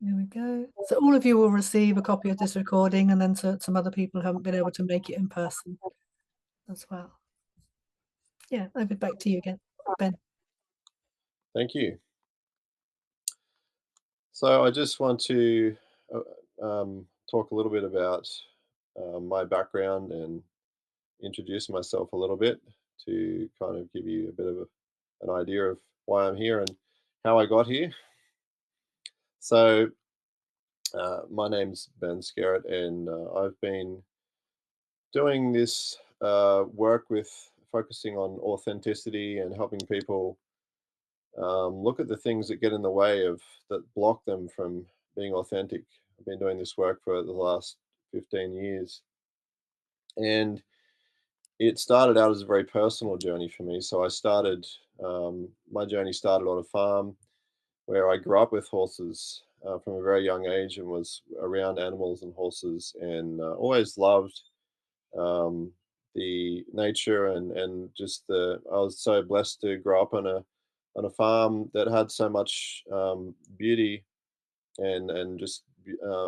There we go. So all of you will receive a copy of this recording, and then some other people who haven't been able to make it in person as well. Yeah, over back to you again, Ben. Thank you. So I just want to talk a little bit about my background and introduce myself a little bit to kind of give you a bit of an idea of why I'm here and how I got here. So my name's Ben Scarrett, and I've been doing this work with focusing on authenticity and helping people look at the things that get in the way of that block them from being authentic. I've been doing this work for the last 15 years, and it started out as a very personal journey for me. So I started my journey started on a farm where I grew up with horses from a very young age and was around animals and horses, and always loved um, the nature and just the. I was so blessed to grow up on a farm that had so much beauty and just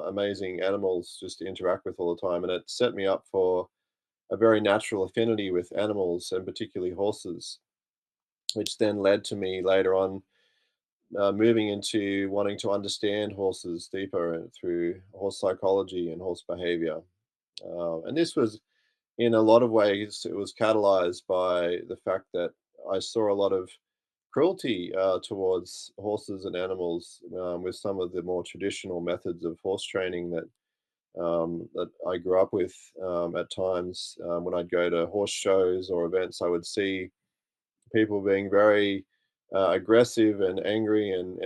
amazing animals just to interact with all the time, and it set me up for a very natural affinity with animals and particularly horses, which then led to me later on moving into wanting to understand horses deeper and through horse psychology and horse behavior. And this was, in a lot of ways, it was catalyzed by the fact that I saw a lot of cruelty towards horses and animals with some of the more traditional methods of horse training that I grew up with. At times, when I'd go to horse shows or events, I would see people being very aggressive and angry and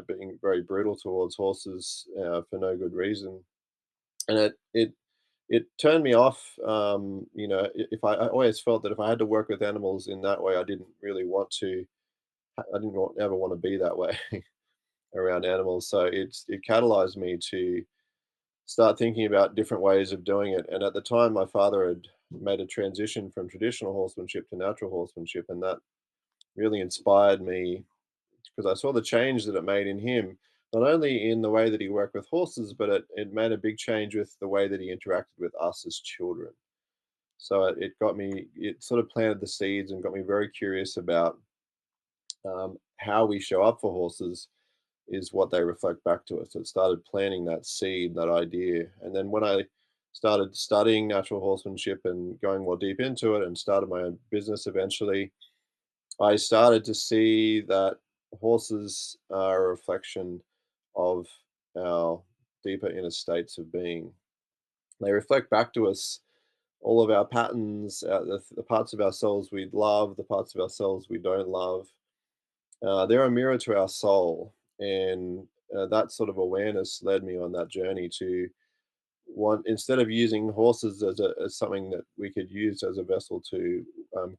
being very brutal towards horses for no good reason, and it turned me off. If I always felt that if I had to work with animals in that way, I didn't really want to. I didn't ever want to be that way around animals. So it catalyzed me to start thinking about different ways of doing it. And at the time, my father had made a transition from traditional horsemanship to natural horsemanship, and that really inspired me because I saw the change that it made in him, not only in the way that he worked with horses, but it made a big change with the way that he interacted with us as children. So it got me, it sort of planted the seeds and got me very curious about how we show up for horses is what they reflect back to us. It started planting that seed, that idea. And then when I started studying natural horsemanship and going more deep into it and started my own business eventually, I started to see that horses are a reflection of our deeper inner states of being. They reflect back to us all of our patterns, the parts of ourselves we love, the parts of ourselves we don't love. They're a mirror to our soul. And that sort of awareness led me on that journey to want, instead of using horses as something that we could use as a vessel to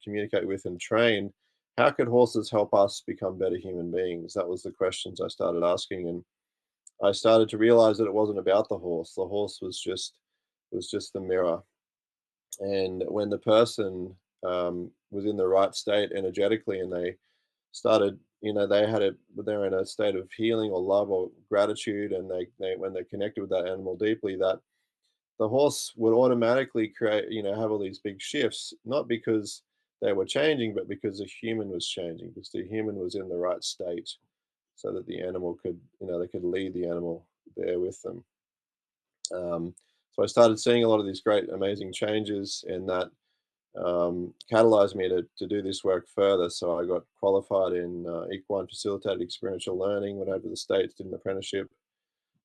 communicate with and train, how could horses help us become better human beings? That was the questions I started asking, and I started to realize that it wasn't about the horse. The horse was just the mirror, and when the person was in the right state energetically, and they started, they're in a state of healing or love or gratitude, and they when they connected with that animal deeply, that the horse would automatically create, have all these big shifts, not because they were changing, but because the human was changing, because the human was in the right state, so that the animal could, they could lead the animal there with them. So I started seeing a lot of these great, amazing changes, and that catalyzed me to do this work further. So I got qualified in equine facilitated experiential learning, went over to the States, did an apprenticeship,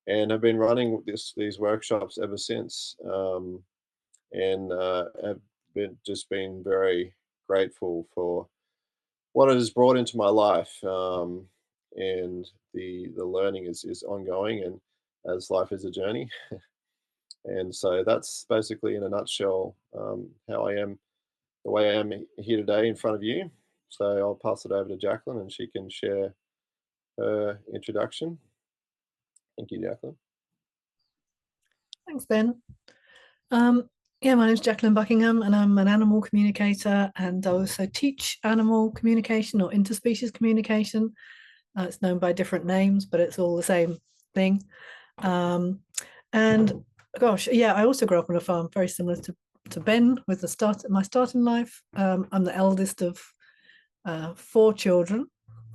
and have been running these workshops ever since. And have been very grateful for what it has brought into my life. And the learning is ongoing, and as life is a journey. And so that's basically, in a nutshell, how I am, the way I am here today in front of you. So I'll pass it over to Jacqueline, and she can share her introduction. Thank you, Jacqueline. Thanks, Ben. Yeah, my name's Jacqueline Buckingham, and I'm an animal communicator, and I also teach animal communication or interspecies communication. It's known by different names, but it's all the same thing. Um, and gosh, yeah, I also grew up on a farm, very similar to Ben with my start in life. I'm the eldest of four children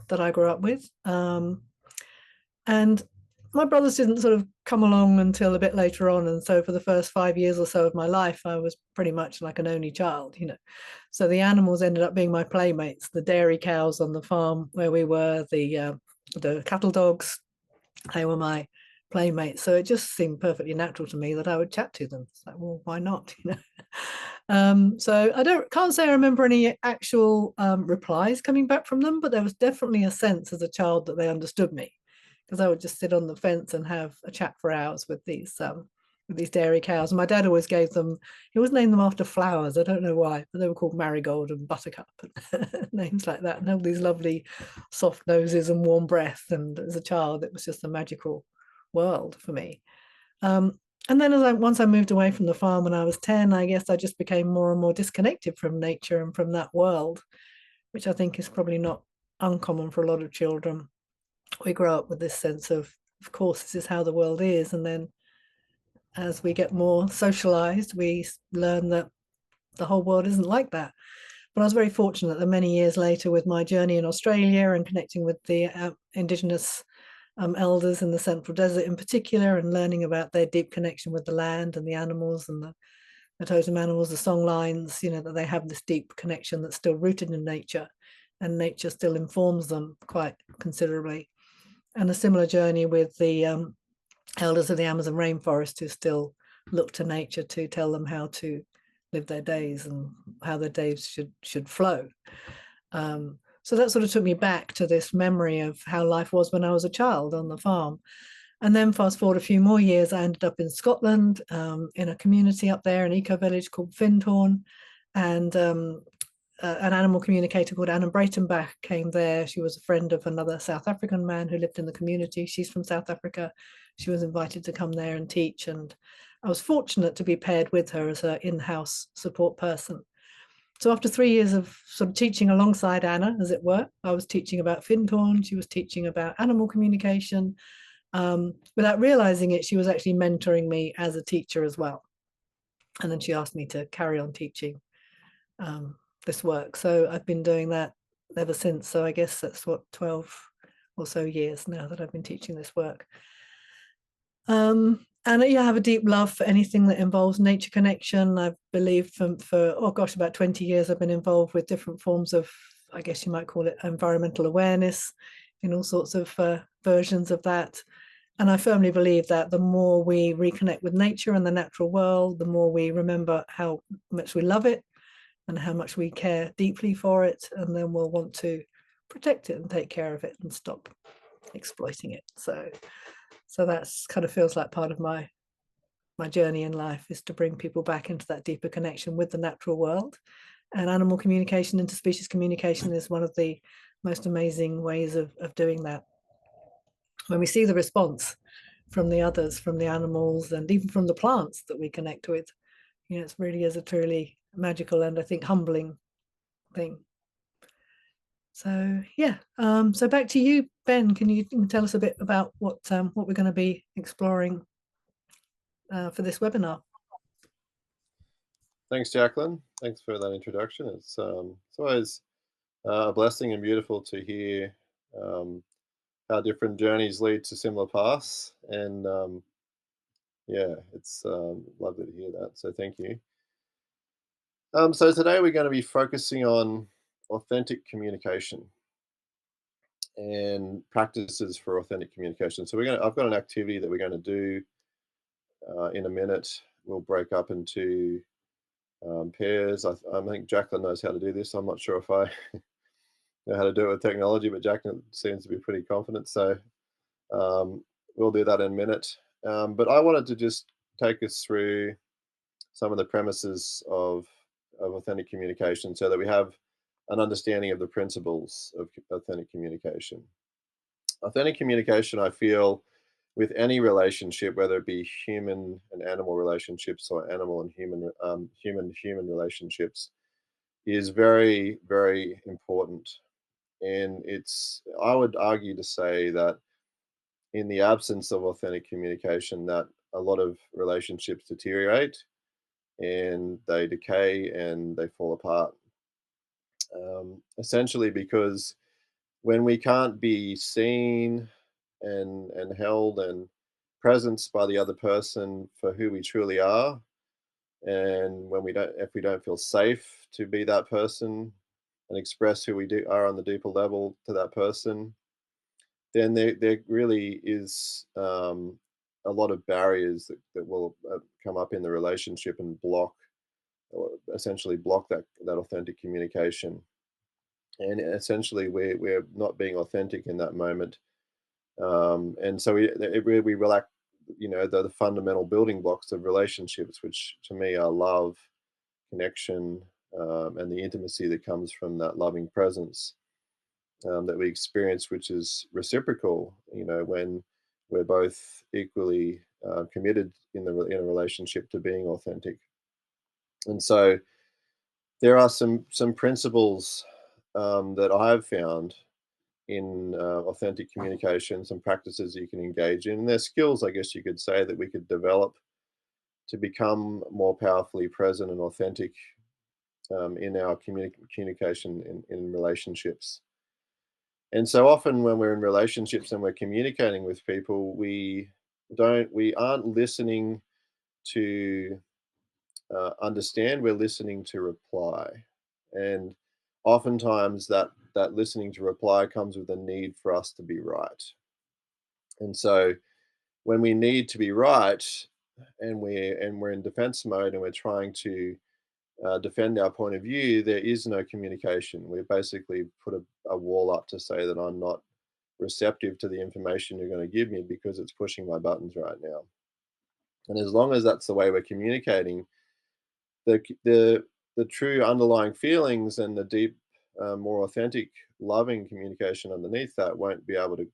that I grew up with. And my brothers didn't sort of come along until a bit later on. And so for the first 5 years or so of my life, I was pretty much like an only child, you know. So the animals ended up being my playmates, the dairy cows on the farm where we were, the cattle dogs, they were my playmates. So it just seemed perfectly natural to me that I would chat to them. It's like, well, why not? You know. So I can't say I remember any actual replies coming back from them, but there was definitely a sense as a child that they understood me, because I would just sit on the fence and have a chat for hours with these dairy cows. And my dad always gave them, he always named them after flowers. I don't know why, but they were called Marigold and Buttercup and names like that, and all these lovely soft noses and warm breath. And as a child, it was just a magical world for me. Um, and then once I moved away from the farm when I was 10, I guess I just became more and more disconnected from nature and from that world, which I think is probably not uncommon for a lot of children. We grow up with this sense of course, this is how the world is. And then as we get more socialized, we learn that the whole world isn't like that. But I was very fortunate that many years later, with my journey in Australia and connecting with the indigenous elders in the Central Desert in particular, and learning about their deep connection with the land and the animals and the totem animals, the song lines, you know, that they have this deep connection that's still rooted in nature, and nature still informs them quite considerably. And a similar journey with the elders of the Amazon rainforest, who still look to nature to tell them how to live their days and how their days should flow. So that sort of took me back to this memory of how life was when I was a child on the farm. And then fast forward a few more years, I ended up in Scotland, in a community up there, an eco village called Findhorn. And an animal communicator called Anna Breitenbach came there. She was a friend of another South African man who lived in the community. She's from South Africa. She was invited to come there and teach. And I was fortunate to be paired with her as her in-house support person. So after 3 years of sort of teaching alongside Anna, as it were, I was teaching about Findhorn. She was teaching about animal communication. Without realizing it, she was actually mentoring me as a teacher as well. And then she asked me to carry on teaching this work. So I've been doing that ever since. So I guess that's what, 12 or so years now that I've been teaching this work. And yeah, I have a deep love for anything that involves nature connection. I've believed for oh gosh, about 20 years, I've been involved with different forms of, I guess you might call it, environmental awareness, in all sorts of versions of that. And I firmly believe that the more we reconnect with nature and the natural world, the more we remember how much we love it and how much we care deeply for it, and then we'll want to protect it and take care of it and stop exploiting it. So that's kind of feels like part of my journey in life, is to bring people back into that deeper connection with the natural world. And animal communication, interspecies communication, is one of the most amazing ways of doing that. When we see the response from the others, from the animals, and even from the plants that we connect with, you know, it really is a truly magical and I think humbling thing. So yeah, so back to you, Ben. Can you tell us a bit about what we're going to be exploring for this webinar? Thanks, Jacqueline. Thanks for that introduction. It's always a blessing and beautiful to hear um, how different journeys lead to similar paths. And yeah, it's lovely to hear that. So thank you. So today we're going to be focusing on authentic communication and practices for authentic communication. So I've got an activity that we're going to do in a minute. We'll break up into pairs. I think Jacqueline knows how to do this. I'm not sure if I know how to do it with technology, but Jacqueline seems to be pretty confident. So we'll do that in a minute. But I wanted to just take us through some of the premises of authentic communication so that we have an understanding of the principles of authentic communication. Authentic communication, I feel, with any relationship, whether it be human and animal relationships or animal and human relationships, is very, very important. And I would argue to say that in the absence of authentic communication, that a lot of relationships deteriorate and they decay and they fall apart. Essentially, because when we can't be seen and held and presenced by the other person for who we truly are, and when we don't, if we don't feel safe to be that person and express who are on the deeper level to that person, then there really is a lot of barriers that will come up in the relationship and block, or essentially block that authentic communication. And essentially, we're not being authentic in that moment, and so we lack, the fundamental building blocks of relationships, which to me are love, connection, and the intimacy that comes from that loving presence that we experience, which is reciprocal. When we're both equally committed in a relationship to being authentic. And so there are some principles that I've found in authentic communication, some practices you can engage in. And there's skills, I guess you could say, that we could develop to become more powerfully present and authentic in our communication in relationships. And so often when we're in relationships and we're communicating with people, we aren't listening to understand, we're listening to reply. And oftentimes that listening to reply comes with a need for us to be right. And so when we need to be right, and we're in defense mode and we're trying to defend our point of view, there is no communication. We basically put a wall up to say that I'm not receptive to the information you're going to give me because it's pushing my buttons right now. And as long as that's the way we're communicating, the true underlying feelings and the deep, more authentic, loving communication underneath that won't be able to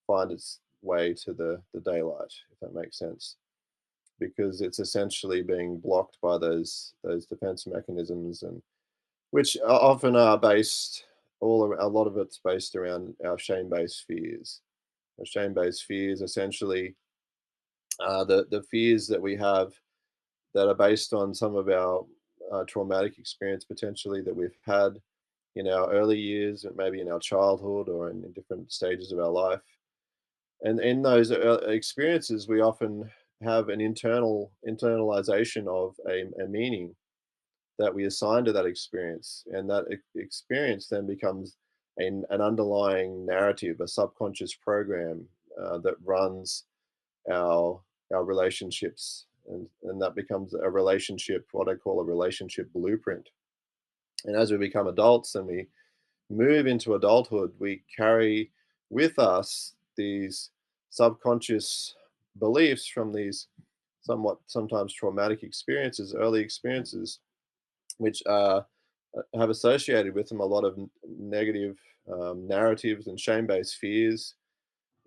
find its way to the daylight, if that makes sense, because it's essentially being blocked by those defense mechanisms, and which often are based a lot of it's based around our shame-based fears. Our shame-based fears essentially the fears that we have that are based on some of our traumatic experience potentially that we've had in our early years, and maybe in our childhood or in different stages of our life. And in those experiences, we often have an internalization of a meaning that we assign to that experience, and that experience then becomes an underlying narrative, a subconscious program that runs our our relationships, and that becomes a relationship, what I call a relationship blueprint. And as we become adults and we move into adulthood, we carry with us these subconscious beliefs from these somewhat sometimes traumatic experiences, early experiences, which have associated with them a lot of negative narratives and shame-based fears,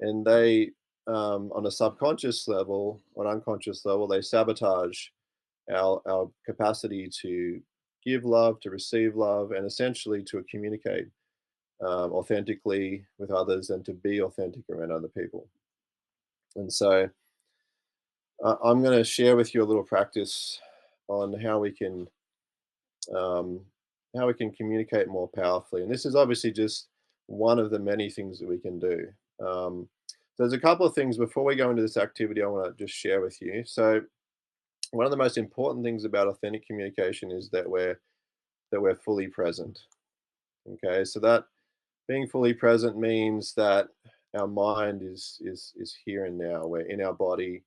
and they on a subconscious level or an unconscious level, they sabotage our capacity to give love, to receive love, and essentially to communicate authentically with others and to be authentic around other people. And so I'm going to share with you a little practice on um, how we can communicate more powerfully. And this is obviously just one of the many things that we can do. Um, there's a couple of things before we go into this activity I want to just share with you. So one of the most important things about authentic communication is that we're fully present. Okay, so that being fully present means that our mind is here and now. We're in our body.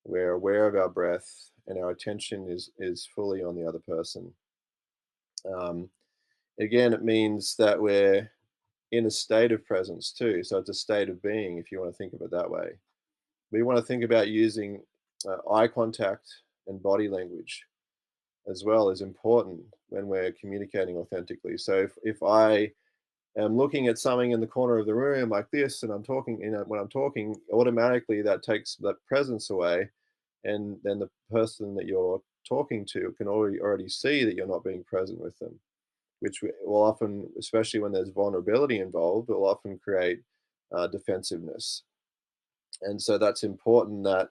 We're aware of our breath, and our attention is fully on the other person. Um, Again, it means that we're in a state of presence too. So it's a state of being, if you want to think of it that way. We want to think about using eye contact and body language as well is important when we're communicating authentically. So if I am looking at something in the corner of the room like this, and I'm talking, when I'm talking, automatically that takes that presence away, and then the person that you're talking to can already see that you're not being present with them. which will often, especially when there's vulnerability involved, will often create defensiveness. And so that's important that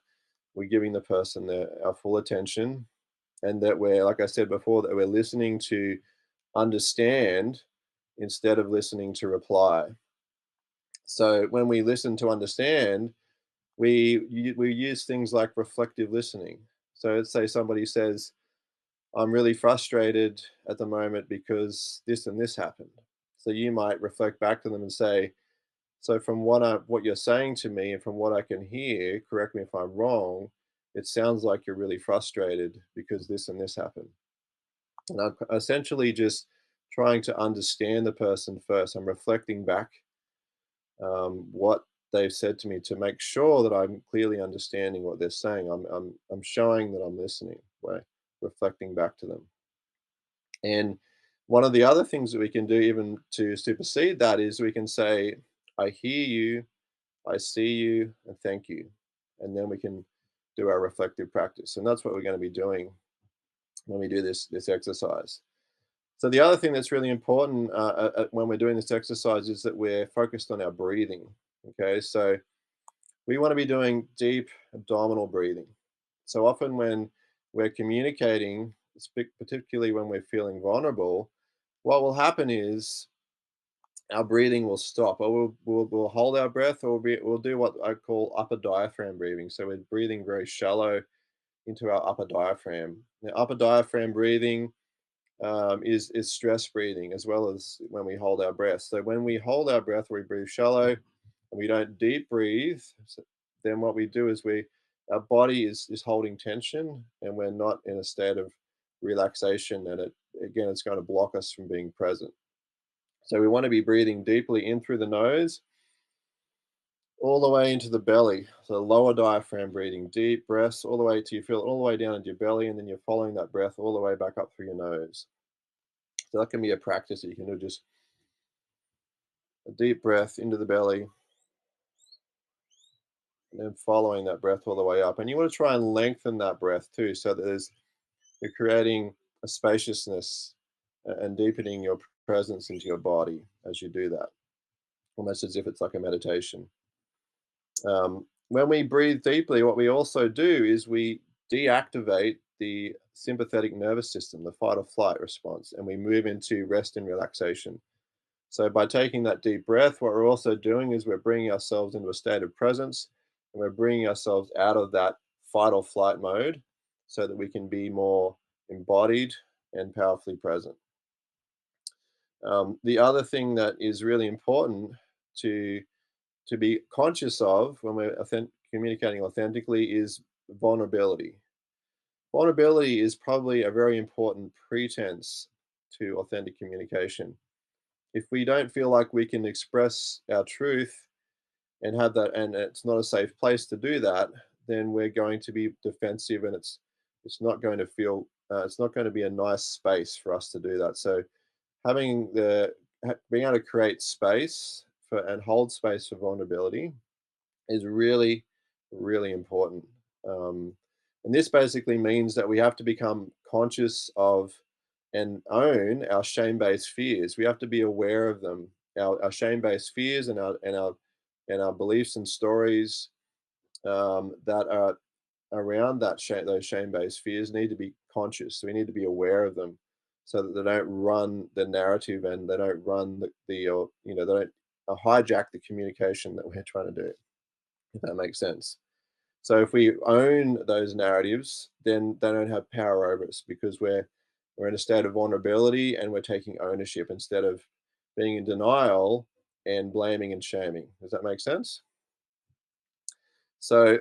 we're giving the person our full attention, and that we're, like I said before, that we're listening to understand instead of listening to reply. So when we listen to understand, we use things like reflective listening. So let's say somebody says, "I'm really frustrated at the moment because this and this happened." So you might reflect back to them and say, "So from what you're saying to me and from what I can hear, correct me if I'm wrong, it sounds like you're really frustrated because this and this happened." And I'm essentially just trying to understand the person first. I'm reflecting back what they've said to me to make sure that I'm clearly understanding what they're saying. I'm showing that I'm listening by reflecting back to them. And one of the other things that we can do, even to supersede that, is we can say, "I hear you, I see you, and thank you." And then we can do our reflective practice. And that's what we're going to be doing when we do this exercise. So the other thing that's really important when we're doing this exercise is that we're focused on our breathing. Okay, so we want to be doing deep abdominal breathing. So often when we're communicating, particularly when we're feeling vulnerable, what will happen is our breathing will stop, or we'll hold our breath, or we'll do what I call upper diaphragm breathing. So we're breathing very shallow into our upper diaphragm. Now, upper diaphragm breathing is stress breathing, as well as when we hold our breath. So when we hold our breath, we breathe shallow and we don't deep breathe. Then what we do is our body is holding tension, and we're not in a state of relaxation. And it's going to block us from being present. So we want to be breathing deeply in through the nose, all the way into the belly. So lower diaphragm breathing, deep breaths all the way to you feel it all the way down into your belly, and then you're following that breath all the way back up through your nose. So that can be a practice that you can do, just a deep breath into the belly and then following that breath all the way up. And you want to try and lengthen that breath too, so that you're creating a spaciousness and deepening your presence into your body as you do that, almost as if it's like a meditation. When we breathe deeply, what we also do is we deactivate the sympathetic nervous system, the fight or flight response, and we move into rest and relaxation. So by taking that deep breath, what we're also doing is we're bringing ourselves into a state of presence, and we're bringing ourselves out of that fight or flight mode so that we can be more embodied and powerfully present. The other thing that is really important to to be conscious of when we're communicating authentically is vulnerability. Vulnerability is probably a very important pretense to authentic communication. If we don't feel like we can express our truth and have that, and it's not a safe place to do that, then we're going to be defensive, and it's not going to feel it's not going to be a nice space for us to do that. So having being able to create space for and hold space for vulnerability is really, really important. Um, and this basically means that we have to become conscious of and own our shame-based fears. We have to be aware of them. Our shame-based fears and our beliefs and stories that are around those shame-based fears need to be conscious. So we need to be aware of them, so that they don't run the narrative, and they don't run they don't hijack the communication that we're trying to do. If that makes sense. So if we own those narratives, then they don't have power over us, because we're in a state of vulnerability, and we're taking ownership instead of being in denial and blaming and shaming. Does that make sense? So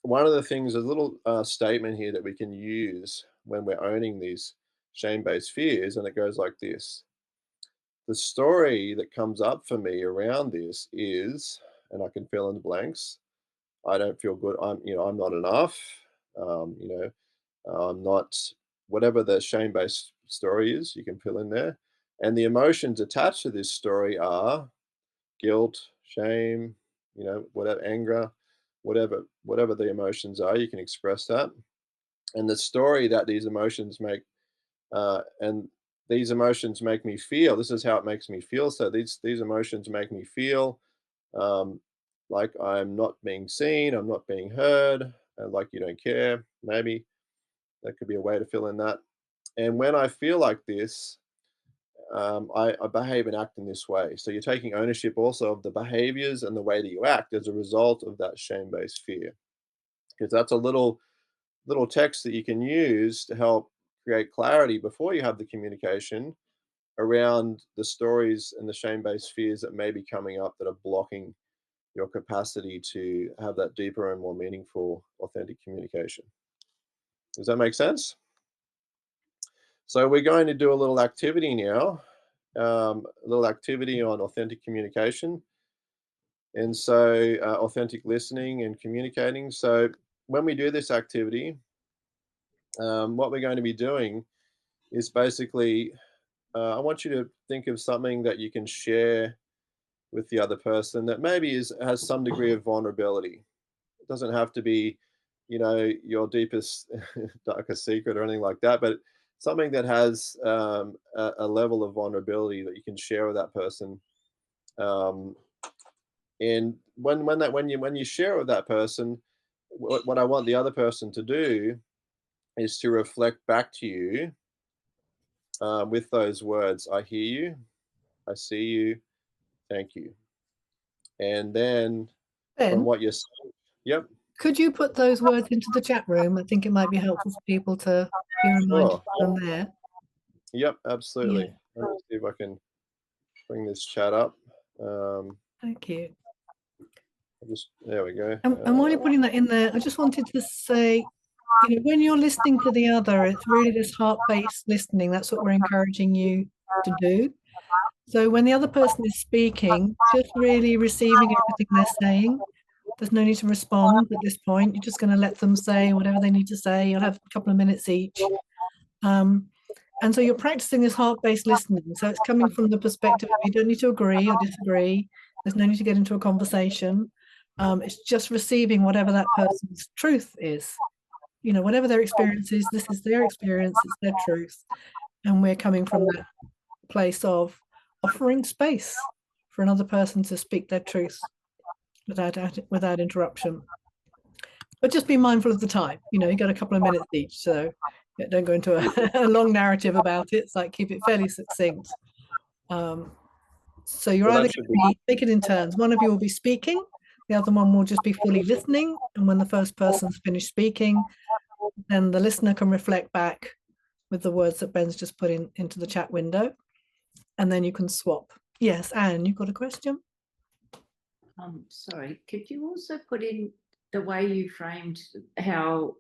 one of the things, a little statement here that we can use when we're owning these shame-based fears, and it goes like this: the story that comes up for me around this is, and I can fill in the blanks. I don't feel good. I'm not enough. Um, you know, I'm not, whatever the shame-based story is, you can fill in there. And the emotions attached to this story are guilt, shame, whatever, anger, whatever the emotions are, you can express that. And the story that these emotions make, and these emotions make me feel. This is how it makes me feel. So these emotions make me feel um, like I'm not being seen, I'm not being heard, and like you don't care. Maybe that could be a way to fill in that. And when I feel like this, I behave and act in this way. So you're taking ownership also of the behaviors and the way that you act as a result of that shame-based fear. Because that's a little text that you can use to help create clarity before you have the communication around the stories and the shame-based fears that may be coming up that are blocking your capacity to have that deeper and more meaningful, authentic communication. Does that make sense? So we're going to do a little activity now, a little activity on authentic communication, and so authentic listening and communicating. So when we do this activity, what we're going to be doing is basically, I want you to think of something that you can share with the other person that maybe has some degree of vulnerability. It doesn't have to be, your deepest, darkest secret or anything like that, but something that has a level of vulnerability that you can share with that person. Um, and when you share with that person, what I want the other person to do is to reflect back to you with those words: "I hear you, I see you, thank you." And then from Ben, what you're saying, yep, could you put those words into the chat room? I think it might be helpful for people to be reminded sure, from there. yep, Yeah, absolutely. Let me see if I can bring this chat up. thank you. There we go. And while you're putting that in there, I just wanted to say, when you're listening to the other, it's really this heart-based listening. That's what we're encouraging you to do. So when the other person is speaking, just really receiving everything they're saying. There's no need to respond at this point. You're just going to let them say whatever they need to say. You'll have a couple of minutes each. And so you're practicing this heart-based listening. So it's coming from the perspective of you don't need to agree or disagree. There's no need to get into a conversation. It's just receiving whatever that person's truth is. Whatever their experience is, this is their experience, it's their truth. And we're coming from that place of offering space for another person to speak their truth without interruption. But just be mindful of the time. You got a couple of minutes each, so don't go into a long narrative about it. It's like keep it fairly succinct. So you're Well, either that going should to be be take it in turns. One of you will be speaking, the other one will just be fully listening. And when the first person's finished speaking, then the listener can reflect back with the words that Ben's just put into the chat window, and then you can swap. Yes, Anne, you've got a question? Sorry, could you also put in the way you framed how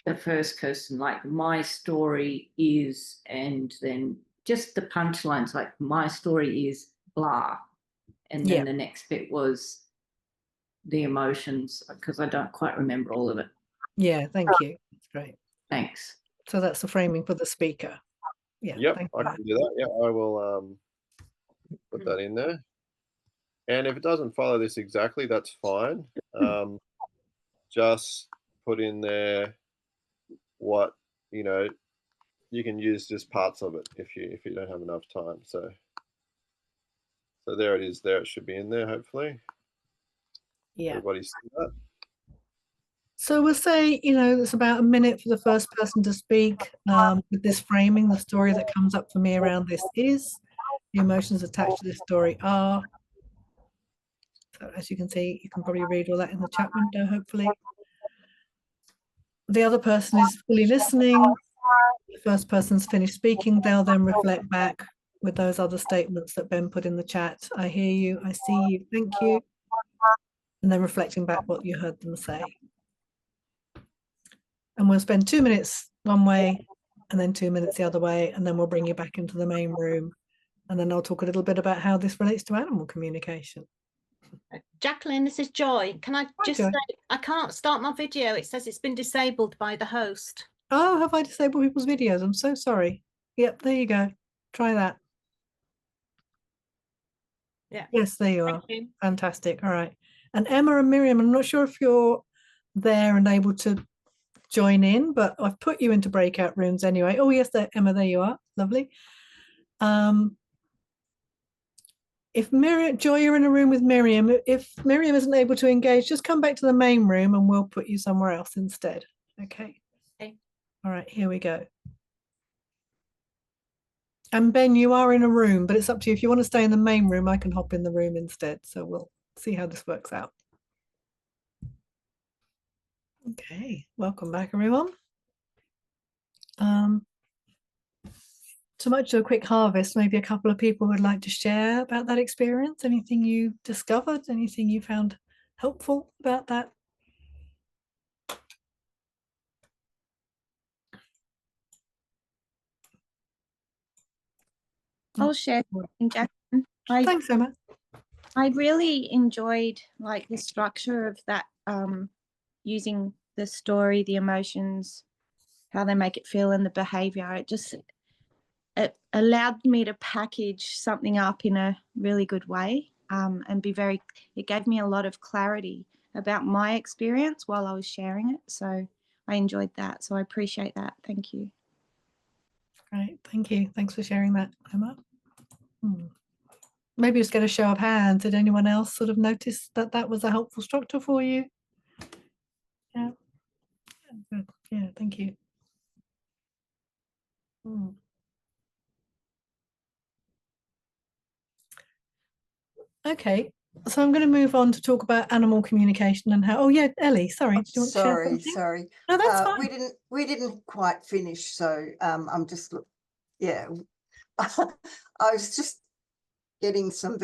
the first person, like my story is, and then just the punchlines, like my story is blah, and then Yeah. the next bit was the emotions, because I don't quite remember all of it. Yeah, thank you. That's great. Thanks. So that's the framing for the speaker. Yeah, Yep, thank I you. can do that. Yeah, I will put that in there. And if it doesn't follow this exactly, that's fine. Just put in there what you can use just parts of it if you don't have enough time. So there it is. There it should be in there. Hopefully, Yeah. everybody's seen that. So we'll say, it's about a minute for the first person to speak with this framing. The story that comes up for me around this is, the emotions attached to this story are. So as you can see, you can probably read all that in the chat window, hopefully. The other person is fully listening. The first person's finished speaking. They'll then reflect back with those other statements that Ben put in the chat. I hear you, I see you, thank you. And then reflecting back what you heard them say. And we'll spend 2 minutes one way and then 2 minutes the other way, and then we'll bring you back into the main room. And then I'll talk a little bit about how this relates to animal communication. Jacqueline, this is Joy. Can I just Joy. say, I can't start my video. It says it's been disabled by the host. Oh, have I disabled people's videos? I'm so sorry. Yep, there you go. Try that. Yeah. Yes, there you are. Thank you. Fantastic. All right. And Emma and Miriam, I'm not sure if you're there and able to join in, but I've put you into breakout rooms anyway. Oh yes, there, Emma, there you are. Lovely. If Miriam, Joy, you're in a room with Miriam, if Miriam isn't able to engage, just come back to the main room and we'll put you somewhere else instead. Okay. Okay. All right, here we go. And Ben, you are in a room, but it's up to you. If you want to stay in the main room, I can hop in the room instead. So we'll see how this works out. Okay, welcome back, everyone. So much to a quick harvest, maybe a couple of people would like to share about that experience. Anything you discovered, anything you found helpful about that? I'll share something, Jacqueline. Thanks, Emma. I really enjoyed like the structure of that, using the story, the emotions, how they make it feel, and the behavior. It allowed me to package something up in a really good way, and it gave me a lot of clarity about my experience while I was sharing it. So I enjoyed that. So I appreciate that. Thank you. Great, thank you. Thanks for sharing that, Emma. Maybe just get a show of hands. Did anyone else sort of notice that that was a helpful structure for you? Yeah, good. Yeah, thank you. Okay, so I'm going to move on to talk about animal communication and how. Oh yeah, Ellie, sorry. Oh, do you want to share something? sorry. No, that's fine. We didn't quite finish, so I'm just, yeah. I was just getting some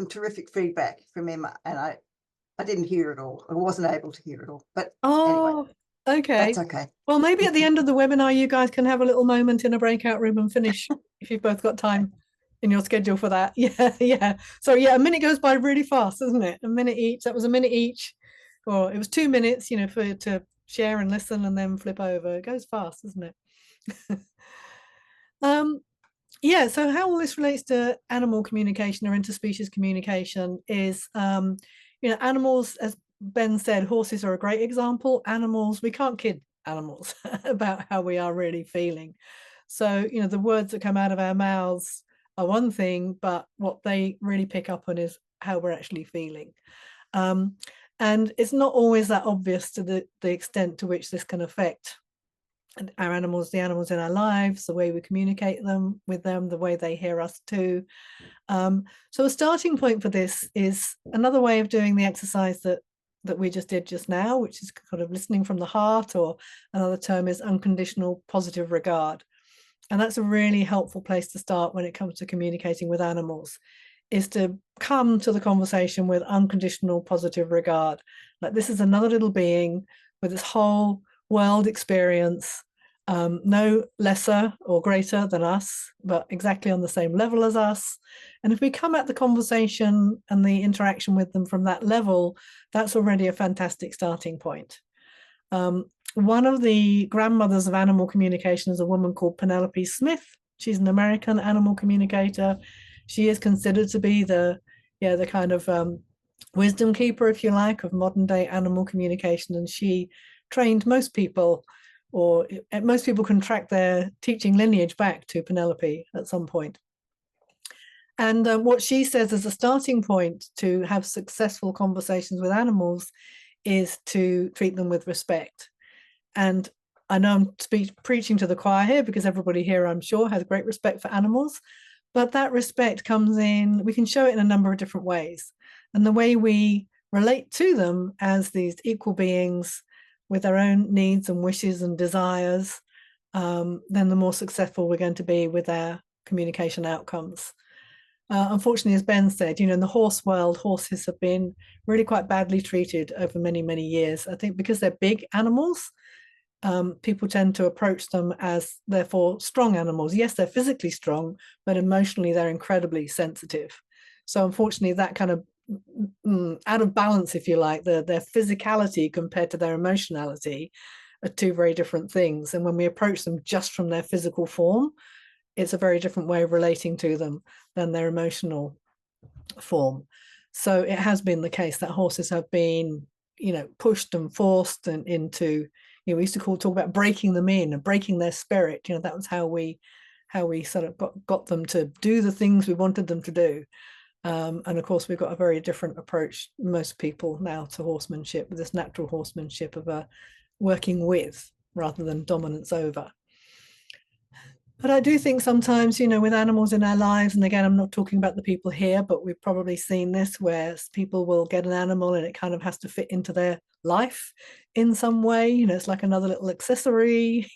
terrific feedback from Emma, and I didn't hear it all. I wasn't able to hear it all, but Oh, anyway, okay. that's okay. Well, maybe at the end of the webinar, you guys can have a little moment in a breakout room and finish if you've both got time in your schedule for that. Yeah, yeah. So yeah, a minute goes by really fast, isn't it? A minute each. That was a minute each, or it was 2 minutes, you know, to share and listen and then flip over. It goes fast, isn't it? Yeah, so how all this relates to animal communication or interspecies communication is, you know, animals, as Ben said, horses are a great example. Animals, we can't kid animals about how we are really feeling. So, you know, the words that come out of our mouths are one thing, but what they really pick up on is how we're actually feeling. And it's not always that obvious to the extent to which this can affect our animals, the animals in our lives, the way we communicate with them, the way they hear us too. So a starting point for this is another way of doing the exercise that we just did just now, which is kind of listening from the heart, or another term is unconditional positive regard. And that's a really helpful place to start when it comes to communicating with animals, is to come to the conversation with unconditional positive regard. Like, this is another little being with this whole world experience, no lesser or greater than us, but exactly on the same level as us. And if we come at the conversation and the interaction with them from that level, that's already a fantastic starting point. One of the grandmothers of animal communication is a woman called Penelope Smith. She's an American animal communicator. She is considered to be the kind of wisdom keeper, if you like, of modern day animal communication. And she trained most people, or most people can track their teaching lineage back to Penelope at some point. And what she says as a starting point to have successful conversations with animals is to treat them with respect. And I know I'm preaching to the choir here, because everybody here, I'm sure, has great respect for animals. But that respect comes in, we can show it in a number of different ways. And the way we relate to them as these equal beings with our own needs and wishes and desires, then the more successful we're going to be with our communication outcomes. Unfortunately, as Ben said, you know, in the horse world, horses have been really quite badly treated over many, many years. I think because they're big animals, people tend to approach them as therefore strong animals. Yes, they're physically strong, but emotionally they're incredibly sensitive. So unfortunately, that kind of out of balance, if you like, their physicality compared to their emotionality are two very different things. And when we approach them just from their physical form, it's a very different way of relating to them than their emotional form. So it has been the case that horses have been, you know, pushed and forced and into, You know, we used to talk about breaking them in and breaking their spirit. You know, that was how we sort of got them to do the things we wanted them to do. And of course, we've got a very different approach, most people now, to horsemanship, this natural horsemanship of working with rather than dominance over. But I do think sometimes, you know, with animals in our lives, and again, I'm not talking about the people here, but we've probably seen this where people will get an animal and it kind of has to fit into their life in some way. You know, it's like another little accessory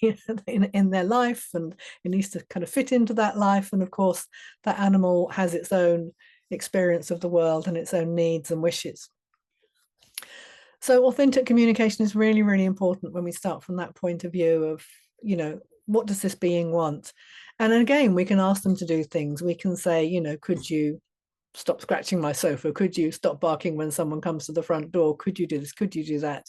in their life, and it needs to kind of fit into that life. And of course, that animal has its own experience of the world and its own needs and wishes. So authentic communication is really, really important when we start from that point of view of, you know, what does this being want? And again, we can ask them to do things. We can say, you know, could you stop scratching my sofa? Could you stop barking when someone comes to the front door? Could you do this? Could you do that?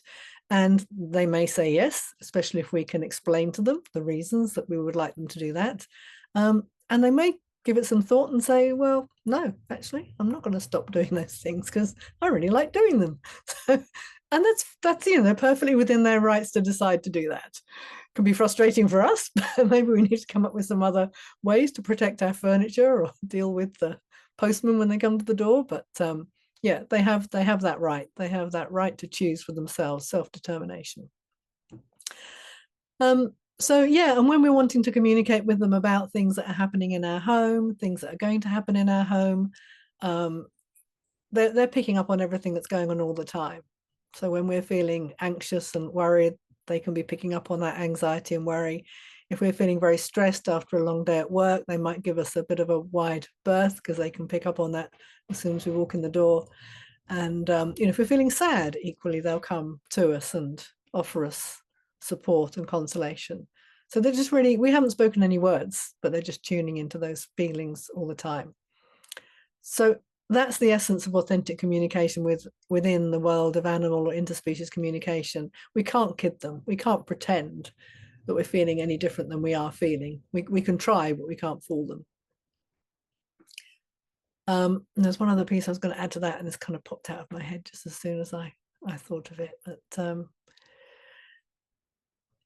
And they may say yes, especially if we can explain to them the reasons that we would like them to do that. And they may give it some thought and say, well, no, actually, I'm not going to stop doing those things because I really like doing them. And that's, you know, they're perfectly within their rights to decide to do that. Can be frustrating for us, but maybe we need to come up with some other ways to protect our furniture or deal with the postman when they come to the door. But yeah, they have that right. They have that right to choose for themselves, self-determination. So yeah, and when we're wanting to communicate with them about things that are happening in our home, things that are going to happen in our home, they're picking up on everything that's going on all the time. So when we're feeling anxious and worried, they can be picking up on that anxiety and worry. If we're feeling very stressed after a long day at work, they might give us a bit of a wide berth because they can pick up on that as soon as we walk in the door. And you know, if we're feeling sad, equally, they'll come to us and offer us support and consolation. So they're just really, we haven't spoken any words, but they're just tuning into those feelings all the time. So that's the essence of authentic communication within the world of animal or interspecies communication. We can't kid them. We can't pretend that we're feeling any different than we are feeling. We can try, but we can't fool them. And there's one other piece I was going to add to that, and it's kind of popped out of my head just as soon as I thought of it. But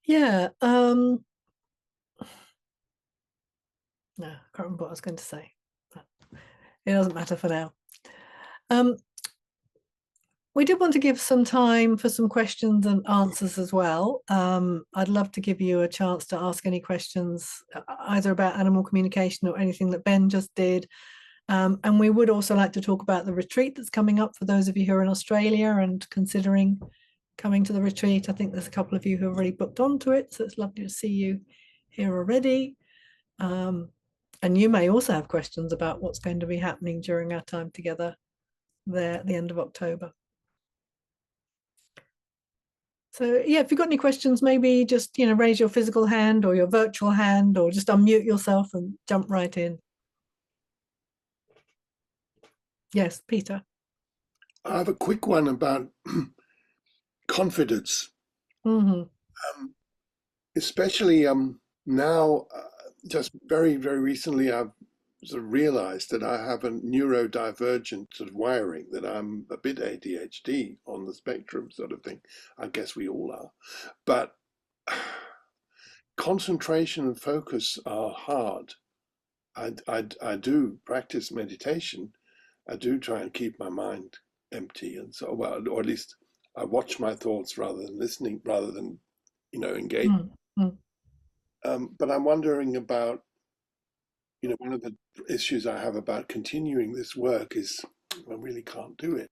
yeah, no, I can't remember what I was going to say. But it doesn't matter for now. We did want to give some time for some questions and answers as well. I'd love to give you a chance to ask any questions, either about animal communication or anything that Ben just did. And we would also like to talk about the retreat that's coming up for those of you who are in Australia and considering coming to the retreat. I think there's a couple of you who have already booked onto it, so it's lovely to see you here already. And you may also have questions about what's going to be happening during our time together there at the end of October. So yeah, if you've got any questions, maybe just, you know, raise your physical hand or your virtual hand, or just unmute yourself and jump right in. Yes, Peter. I have a quick one about confidence. Mm-hmm. Especially now, just very, very recently, I've sort of realized that I have a neurodivergent sort of wiring, that I'm a bit ADHD on the spectrum sort of thing. I guess we all are. But concentration and focus are hard. I do practice meditation. I do try and keep my mind empty, and so, well, or at least I watch my thoughts rather than listening, rather than, you know, engage. Mm-hmm. But I'm wondering about, you know, one of the issues I have about continuing this work is I really can't do it.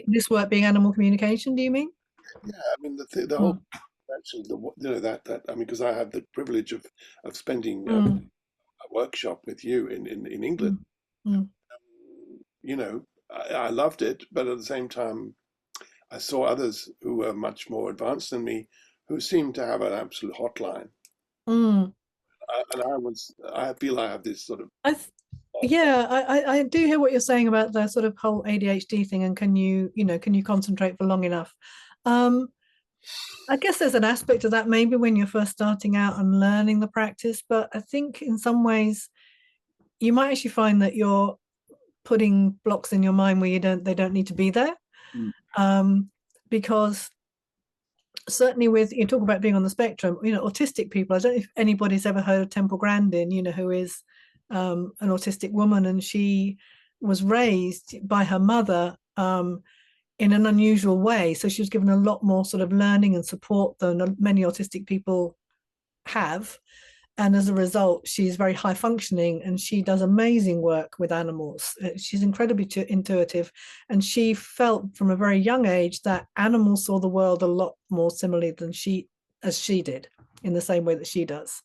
This work being animal communication, do you mean? Yeah, I mean the whole actually you know that I mean, because I had the privilege of spending a workshop with you in England. You know, I loved it, but at the same time, I saw others who were much more advanced than me who seemed to have an absolute hotline. And I feel I have this sort of. I do hear what you're saying about the sort of whole ADHD thing, and can you concentrate for long enough? I guess there's an aspect of that maybe when you're first starting out and learning the practice, but I think in some ways you might actually find that you're putting blocks in your mind where they don't need to be there. Because certainly with, you talk about being on the spectrum, you know, autistic people, I don't know if anybody's ever heard of Temple Grandin, you know, who is an autistic woman, and she was raised by her mother in an unusual way. So she was given a lot more sort of learning and support than many autistic people have. And as a result, she's very high functioning, and she does amazing work with animals. She's incredibly intuitive, and she felt from a very young age that animals saw the world a lot more similarly than she did, in the same way that she does.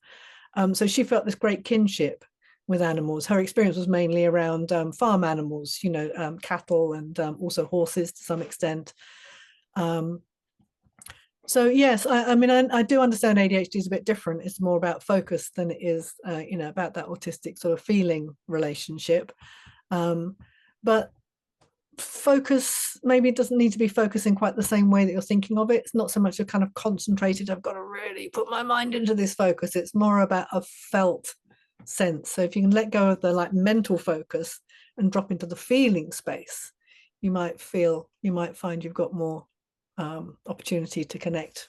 So she felt this great kinship with animals. Her experience was mainly around farm animals, you know, cattle, and also horses to some extent. So yes, I mean, I do understand ADHD is a bit different. It's more about focus than it is, you know, about that autistic sort of feeling relationship. But focus maybe doesn't need to be focusing quite the same way that you're thinking of it. It's not so much a kind of concentrated, I've got to really put my mind into this focus. It's more about a felt sense. So if you can let go of the like mental focus and drop into the feeling space, you might find you've got more opportunity to connect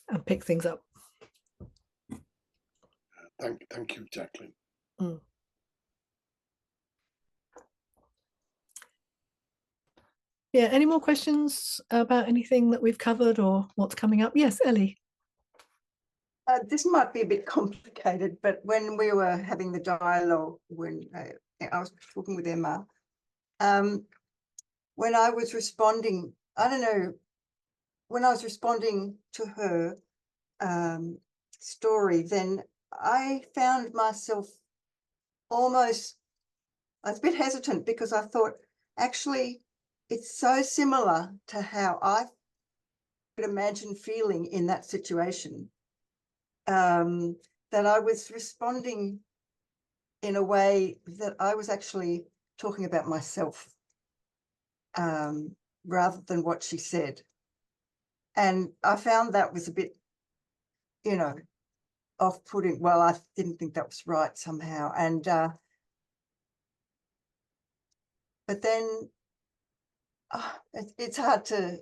and pick things up. Thank you, Jacqueline. Yeah, any more questions about anything that we've covered or what's coming up? Yes, Ellie. This might be a bit complicated, but when we were having the dialogue, when I was talking with Emma, when I was responding, I don't know, when I was responding to her story, then I found myself almost, I was a bit hesitant, because I thought, actually, it's so similar to how I could imagine feeling in that situation, that I was responding in a way that I was actually talking about myself, rather than what she said. And I found that was a bit, you know, off-putting. Well, I didn't think that was right somehow. And but then it's hard to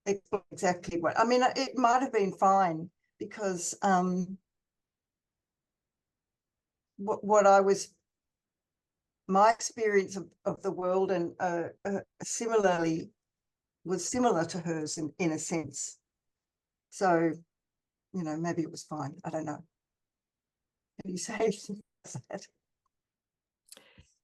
explain exactly what I mean. It might have been fine, because what I was, my experience of the world, and similarly was similar to hers in a sense. So, you know, maybe it was fine. I don't know. Can you say anything about that?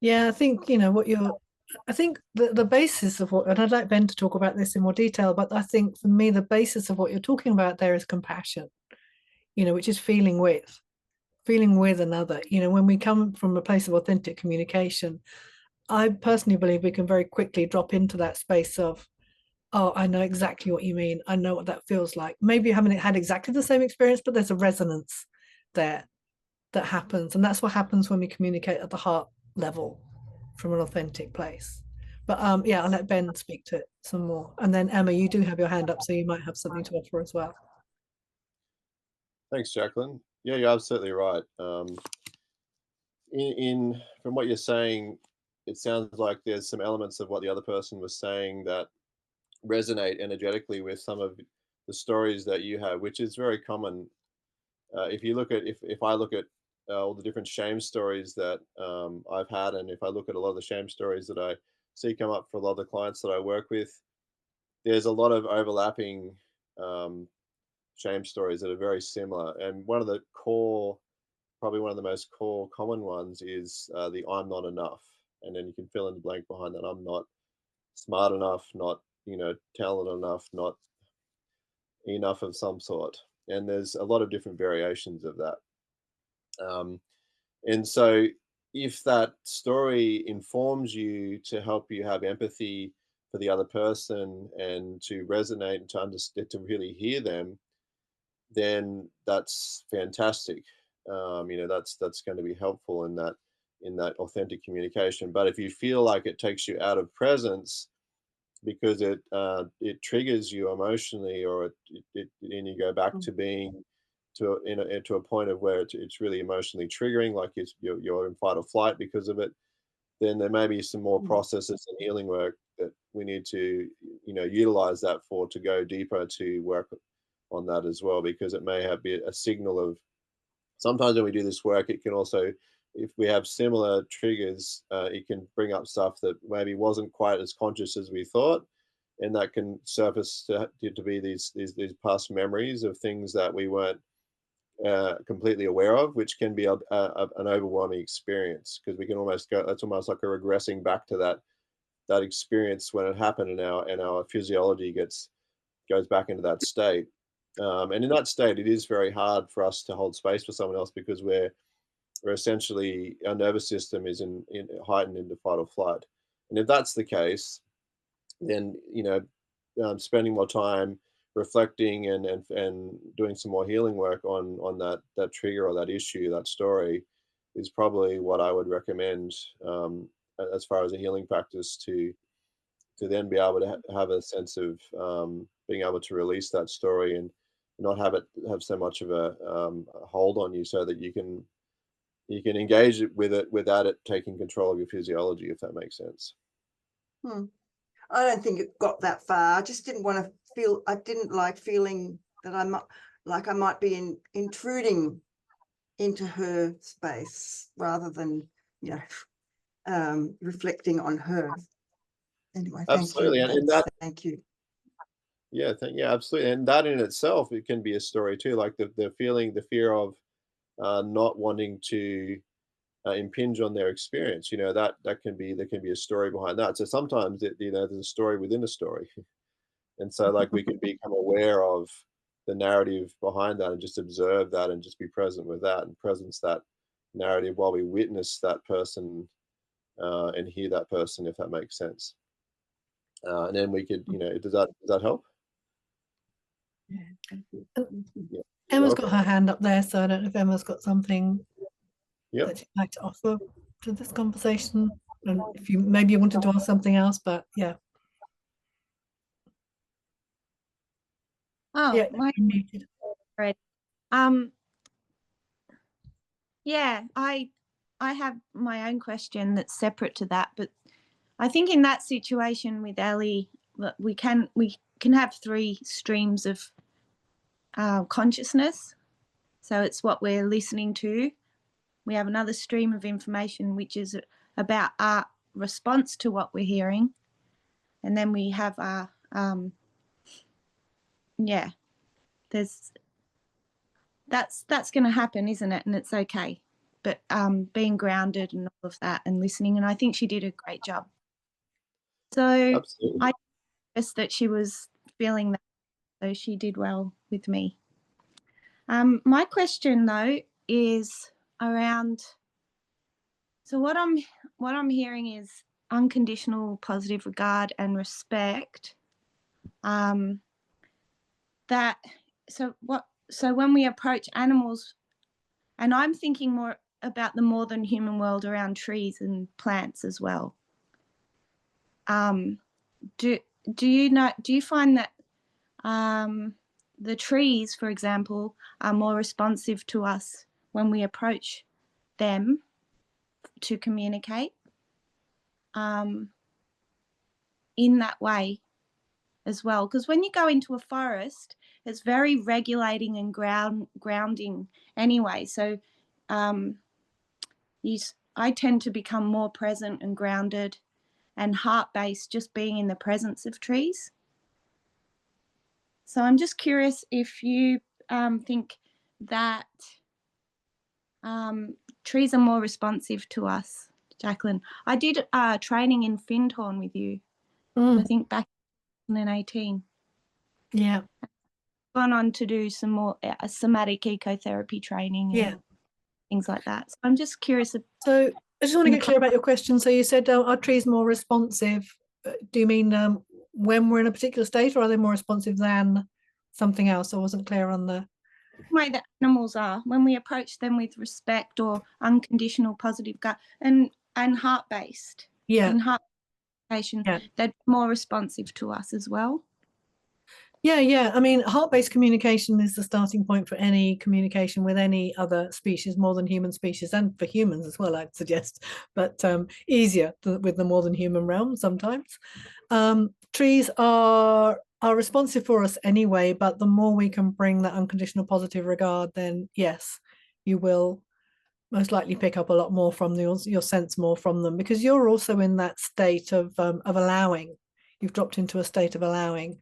Yeah, I think, you know, I think the basis of what, and I'd like Ben to talk about this in more detail, but I think for me, the basis of what you're talking about there is compassion, you know, which is feeling with another. You know, when we come from a place of authentic communication, I personally believe we can very quickly drop into that space of, oh, I know exactly what you mean. I know what that feels like. Maybe you haven't had exactly the same experience, but there's a resonance there that happens. And that's what happens when we communicate at the heart level from an authentic place. But yeah, I'll let Ben speak to it some more. And then Emma, you do have your hand up, so you might have something to offer as well. Thanks, Jacqueline. Yeah, you're absolutely right. From what you're saying, it sounds like there's some elements of what the other person was saying that resonate energetically with some of the stories that you have, which is very common. If you look at, if I look at all the different shame stories that I've had, and if I look at a lot of the shame stories that I see come up for a lot of the clients that I work with, there's a lot of overlapping shame stories that are very similar. And one of the core, probably one of the most core common ones is the I'm not enough. And then you can fill in the blank behind that. I'm not smart enough, not, you know, talented enough, not enough of some sort. And there's a lot of different variations of that. And so if that story informs you to help you have empathy for the other person and to resonate and to understand, to really hear them, then that's fantastic. You know, that's going to be helpful in that authentic communication. But if you feel like it takes you out of presence because it triggers you emotionally, or and you go back to being to a point of where it's really emotionally triggering, like you're in fight or flight because of it, then there may be some more processes and healing work that we need to, you know, utilize that for, to go deeper, to work on that as well, because it may have be a signal of, sometimes when we do this work, it can also, if we have similar triggers, it can bring up stuff that maybe wasn't quite as conscious as we thought, and that can surface to be these past memories of things that we weren't completely aware of, which can be an overwhelming experience, because we can almost go, it's almost like a regressing back to that experience when it happened, and our physiology goes back into that state. And in that state, it is very hard for us to hold space for someone else, because we're essentially, our nervous system is in heightened into fight or flight. And if that's the case, then spending more time reflecting and doing some more healing work on that trigger or that issue, that story, is probably what I would recommend, as far as a healing practice, to then be able to have a sense of being able to release that story and not have so much of a hold on you, so that you can engage with it without it taking control of your physiology, if that makes sense. I don't think it got that far. I just didn't want to feel, I didn't like feeling that I might be intruding into her space rather than, reflecting on her. Anyway, Absolutely. thank you. And that, thank you. yeah, absolutely. And that in itself, it can be a story too, like the fear of not wanting to impinge on their experience. There can be a story behind that. So sometimes there's a story within a story. And so, like, we can become aware of the narrative behind that and just observe that and just be present with that and presence that narrative while we witness that person and hear that person, if that makes sense. And then we could, does that help? Yeah, thank you. Yeah. Emma's got her hand up there, so I don't know if Emma's got something Yep. that you'd like to offer to this conversation. And if you maybe wanted to ask something else, but yeah. Oh, Yeah, my you're muted. Fred. Yeah, I have my own question that's separate to that, but I think in that situation with Ellie, we can have three streams of consciousness. So it's what we're listening to. We have another stream of information which is about our response to what we're hearing, and then we have our that's going to happen, isn't it? And it's okay. But being grounded and all of that and listening, and I think she did a great job. So Absolutely. I guessed that she was feeling that, so she did well with me. My question though is around. So what I'm hearing is unconditional positive regard and respect. So when we approach animals, and I'm thinking more about the more than human world around trees and plants as well. Do you find that the trees, for example, are more responsive to us when we approach them to communicate in that way as well? Because when you go into a forest, it's very regulating and grounding anyway. So I tend to become more present and grounded and heart-based just being in the presence of trees. So I'm just curious if you think that trees are more responsive to us, Jacqueline. I did training in Findhorn with you, I think back in 2018. Yeah. Gone on to do some more somatic ecotherapy training and things like that. So I'm just curious. So I just want to get clear about your question. So you said, are trees more responsive? Do you mean when we're in a particular state, or are they more responsive than something else? I wasn't clear on the way that animals are when we approach them with respect or unconditional positive gut and heart-based. In heart communication, they're more responsive to us as well. Yeah. I mean, heart-based communication is the starting point for any communication with any other species, more than human species, and for humans as well, I'd suggest, but easier with the more than human realm sometimes. trees are responsive for us anyway, but the more we can bring that unconditional positive regard, then yes, you will most likely pick up a lot more from you'll sense more from them, because you're also in that state of allowing. You've dropped into a state of allowing.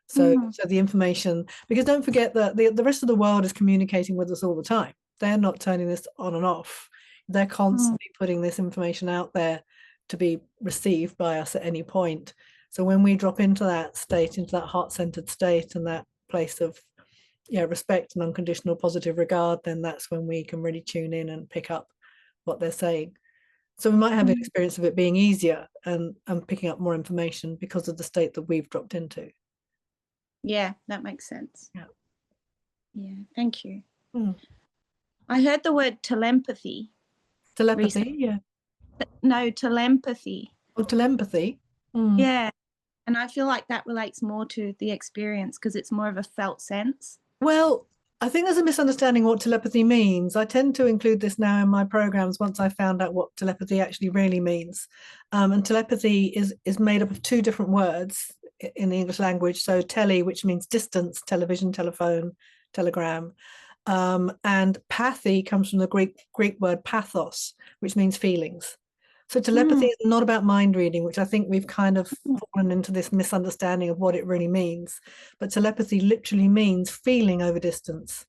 So the information, because don't forget that the rest of the world is communicating with us all the time. They're not turning this on and off. They're constantly putting this information out there to be received by us at any point. So when we drop into that state, into that heart-centered state and that place of respect and unconditional positive regard, then that's when we can really tune in and pick up what they're saying. So we might have an experience of it being easier and picking up more information because of the state that we've dropped into. Yeah, that makes sense. Yeah. Yeah, thank you. I heard the word telepathy. Telepathy, recently. yeah. No, telepathy. Or telepathy. Yeah. And I feel like that relates more to the experience because it's more of a felt sense. Well, I think there's a misunderstanding what telepathy means. I tend to include this now in my programs once I found out what telepathy actually really means. And telepathy is made up of two different words in the English language. So tele, which means distance, television, telephone, telegram. And pathy comes from the Greek word pathos, which means feelings. So telepathy is not about mind reading, which I think we've kind of fallen into this misunderstanding of what it really means. But telepathy literally means feeling over distance.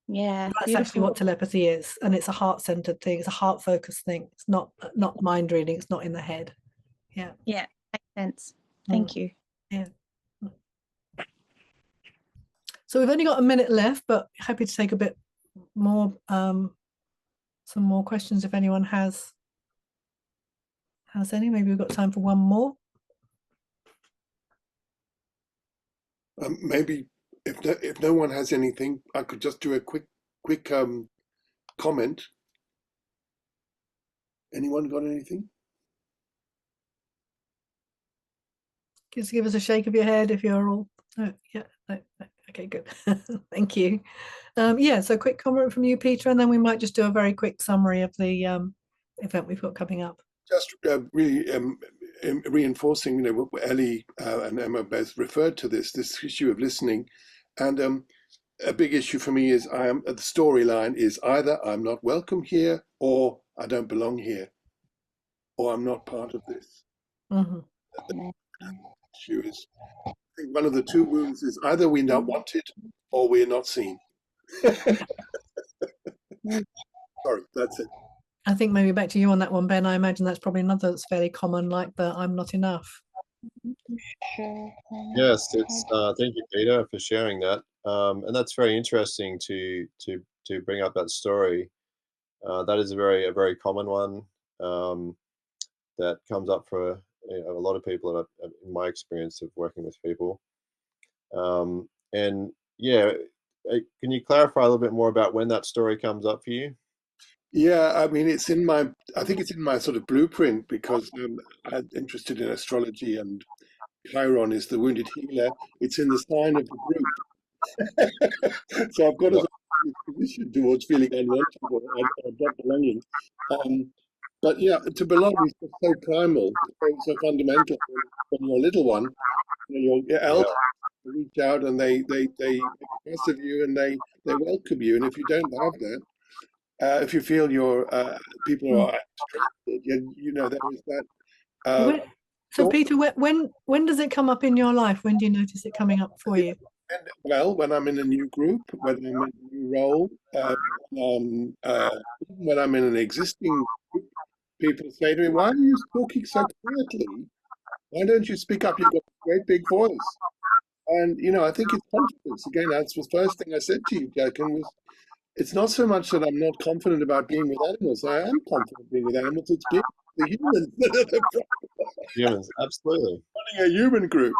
Yeah, that's actually what telepathy is, and it's a heart-centered thing. It's a heart-focused thing. It's not mind reading. It's not in the head. Yeah. Yeah, makes sense. Thank you. Yeah. So we've only got a minute left, but happy to take a bit more, some more questions if anyone has any. Maybe we've got time for one more. Maybe if no one has anything, I could just do a quick comment. Anyone got anything? Just give us a shake of your head if you're all. Oh, yeah. No. Okay, good. Thank you. Yeah, so quick comment from you, Peter, and then we might just do a very quick summary of the event we've got coming up. Just really reinforcing, what Ellie and Emma both referred to this issue of listening, and a big issue for me is the storyline is either I'm not welcome here, or I don't belong here, or I'm not part of this. The issue is, I think one of the two wounds is either we're not wanted or we're not seen. Sorry, that's it. I think maybe back to you on that one, Ben. I imagine that's probably another that's fairly common, like the I'm not enough. Yes, it's thank you, Peter, for sharing that. And that's very interesting to bring up that story. That is a very common one that comes up for a lot of people in my experience of working with people. And yeah, can you clarify a little bit more about when that story comes up for you? Yeah, I mean, I think it's in my sort of blueprint, because I'm interested in astrology, and Chiron is the wounded healer. It's in the sign of the group. So I've got a position towards feeling unwanted or not belonging. But yeah, to belong is just so primal, so fundamental. When you're a little one, your elders reach out and they make use of you, and they welcome you. And if you don't have that, if you feel your people are distracted, there is that. So Peter, when does it come up in your life? When do you notice it coming up for you? Well, when I'm in a new group, when I'm in a new role, when I'm in an existing group, people say to me, "Why are you talking so quietly? Why don't you speak up? You've got a great big voice." And I think it's confidence. Again, that's the first thing I said to you, Jacqueline, was it's not so much that I'm not confident about being with animals. I am confident being with animals. It's being with the humans that are the problem. Humans, absolutely. Running a human group.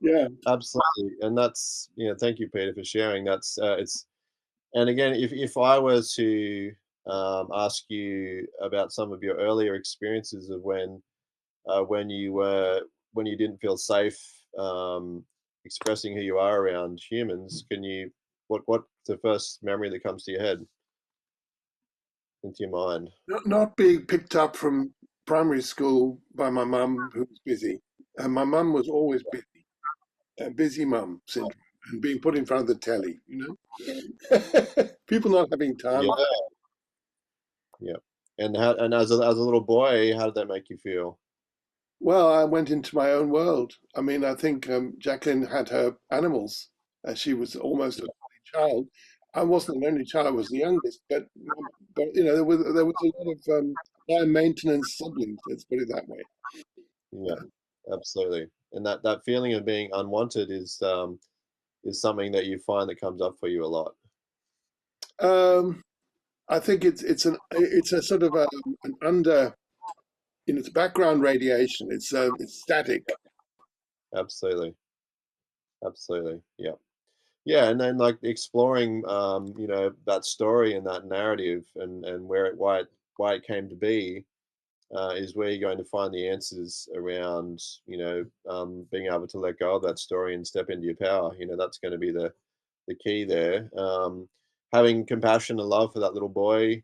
Yeah, absolutely. And that's, thank you, Peter, for sharing. That's it's, and again, if I were to ask you about some of your earlier experiences of when you didn't feel safe expressing who you are around humans, what's the first memory that comes to your head, into your mind? not being picked up from primary school by my mum, who was busy. And my mum was always busy, busy mum syndrome, and being put in front of the telly, people not having time. Yeah. Yeah. And how, and as a little boy, how did that make you feel? Well, I went into my own world. I mean, I think Jacqueline had her animals. She was almost an only child. I wasn't an only child; I was the youngest. But there was a lot of high maintenance siblings. Let's put it that way. Yeah, absolutely. And that feeling of being unwanted is something that you find that comes up for you a lot. I think it's a sort of an under, it's background radiation. It's static. Absolutely. Absolutely. Yeah. Yeah, and then like exploring that story and that narrative and why it came to be is where you're going to find the answers around being able to let go of that story and step into your power. That's going to be the key there. Having compassion and love for that little boy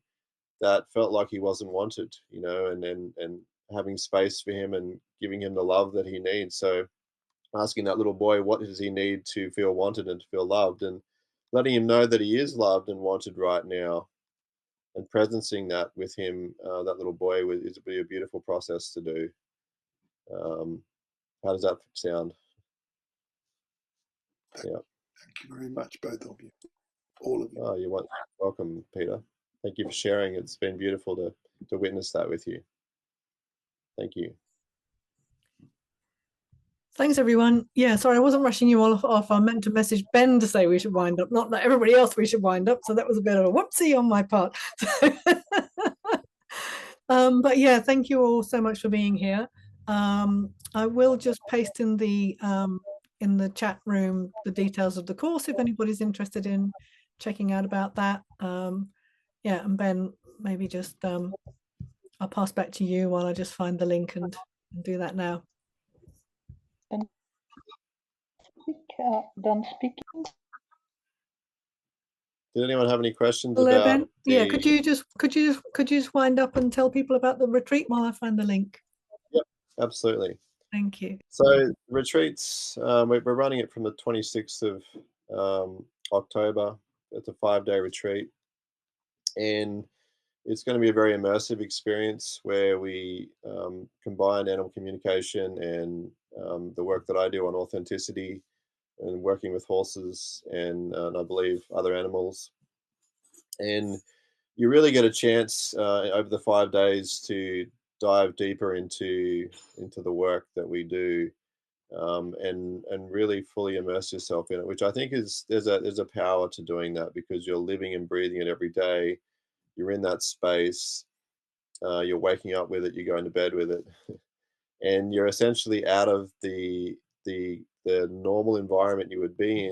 that felt like he wasn't wanted, and having space for him and giving him the love that he needs. So asking that little boy, what does he need to feel wanted and to feel loved, and letting him know that he is loved and wanted right now, and presencing that with him, that little boy, is be a beautiful process to do. How does that sound? Yeah. Thank you very much, both of you, all of you. Oh, you're welcome, Peter. Thank you for sharing. It's been beautiful to witness that with you. Thank you. Thanks, everyone. Yeah, sorry, I wasn't rushing you all off. I meant to message Ben to say we should wind up, not that everybody else we should wind up. So that was a bit of a whoopsie on my part. But yeah, thank you all so much for being here. I will just paste in the chat room the details of the course if anybody's interested in checking out about that. Yeah, and Ben, maybe just I'll pass back to you while I just find the link and do that now. Done speaking. Did anyone have any questions Hello, about Ben? Yeah, could you just wind up and tell people about the retreat while I find the link? Yep, absolutely. Thank you. So retreats, we're running it from the 26th of October. It's a 5-day retreat, and it's going to be a very immersive experience where we combine animal communication and the work that I do on authenticity and working with horses and I believe other animals. And you really get a chance over the 5 days to dive deeper into the work that we do, and really fully immerse yourself in it, which I think there's a power to doing that, because you're living and breathing it every day. You're in that space. You're waking up with it. You're going to bed with it, and you're essentially out of the normal environment you would be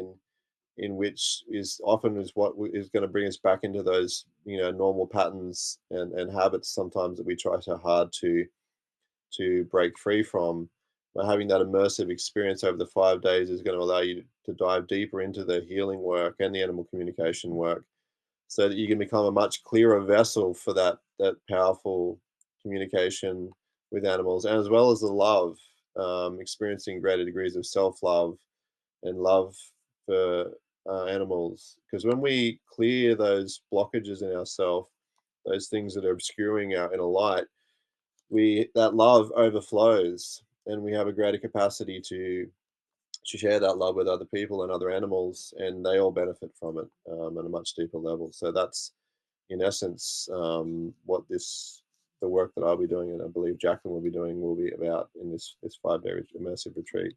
in which is often what is going to bring us back into those normal patterns and habits sometimes that we try so hard to break free from. But having that immersive experience over the 5 days is going to allow you to dive deeper into the healing work and the animal communication work, so that you can become a much clearer vessel for that powerful communication with animals, and as well as the love, experiencing greater degrees of self-love and love for animals. Because when we clear those blockages in ourselves, those things that are obscuring our inner light, that love overflows, and we have a greater capacity to share that love with other people and other animals, and they all benefit from it at a much deeper level. So that's, in essence, what the work that I'll be doing, and I believe Jacqueline will be doing, will be about in this 5-day immersive retreat.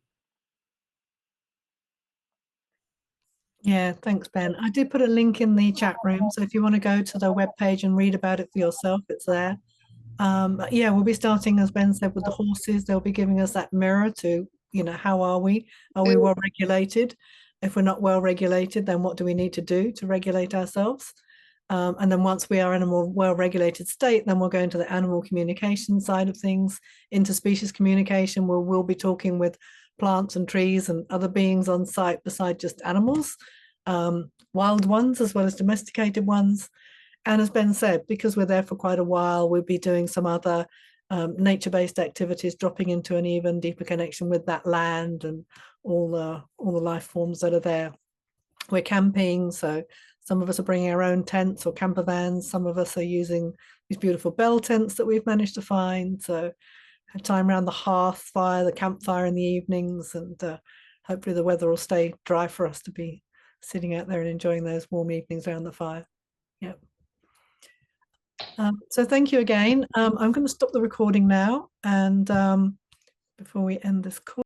Yeah, thanks, Ben. I did put a link in the chat room, so if you want to go to the webpage and read about it for yourself, it's there. Yeah, we'll be starting, as Ben said, with the horses. They'll be giving us that mirror to, how are we? Are we well regulated? If we're not well regulated, then what do we need to do to regulate ourselves? And then once we are in a more well-regulated state, then we'll go into the animal communication side of things, interspecies communication, where we'll be talking with plants and trees and other beings on site beside just animals, wild ones as well as domesticated ones. And as Ben said, because we're there for quite a while, we'll be doing some other nature-based activities, dropping into an even deeper connection with that land and all the life forms that are there. We're camping, so some of us are bringing our own tents or camper vans. Some of us are using these beautiful bell tents that we've managed to find. So have time around the hearth fire, the campfire in the evenings, and hopefully the weather will stay dry for us to be sitting out there and enjoying those warm evenings around the fire. Yeah. So thank you again. I'm going to stop the recording now, and before we end this call.